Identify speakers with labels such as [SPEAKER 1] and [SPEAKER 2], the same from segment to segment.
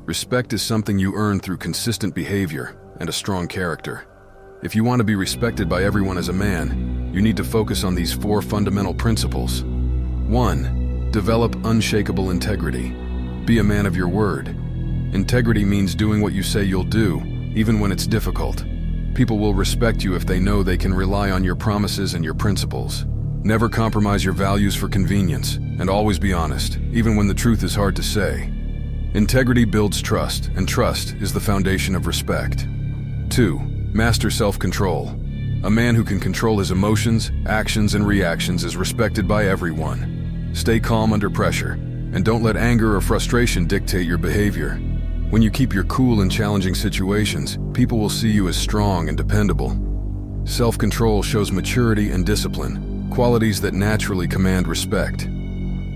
[SPEAKER 1] Respect is something you earn through consistent behavior and a strong character. If you want to be respected by everyone as a man, you need to focus on these 4 fundamental principles. 1. Develop unshakable integrity. Be a man of your word. Integrity means doing what you say you'll do, even when it's difficult. People will respect you if they know they can rely on your promises and your principles. Never compromise your values for convenience, and always be honest, even when the truth is hard to say. Integrity builds trust, and trust is the foundation of respect. 2. Master self-control. A man who can control his emotions, actions, and reactions is respected by everyone. Stay calm under pressure, and don't let anger or frustration dictate your behavior. When you keep your cool in challenging situations, people will see you as strong and dependable. Self-control shows maturity and discipline, qualities that naturally command respect.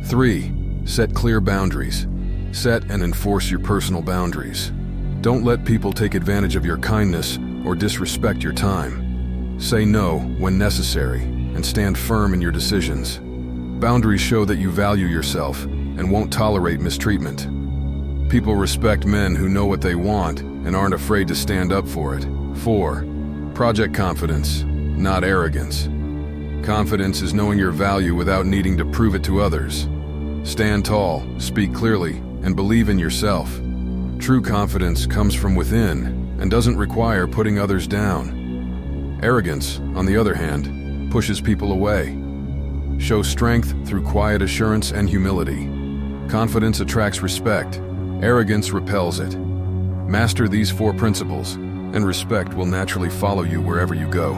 [SPEAKER 1] 3. Set clear boundaries. Set and enforce your personal boundaries. Don't let people take advantage of your kindness or disrespect your time. Say no when necessary and stand firm in your decisions. Boundaries show that you value yourself and won't tolerate mistreatment. People respect men who know what they want and aren't afraid to stand up for it. 4. Project confidence, not arrogance. Confidence is knowing your value without needing to prove it to others. Stand tall, speak clearly, and believe in yourself. True confidence comes from within and doesn't require putting others down. Arrogance, on the other hand, pushes people away. Show strength through quiet assurance and humility. Confidence attracts respect. Arrogance repels it. Master these 4 principles, and respect will naturally follow you wherever you go.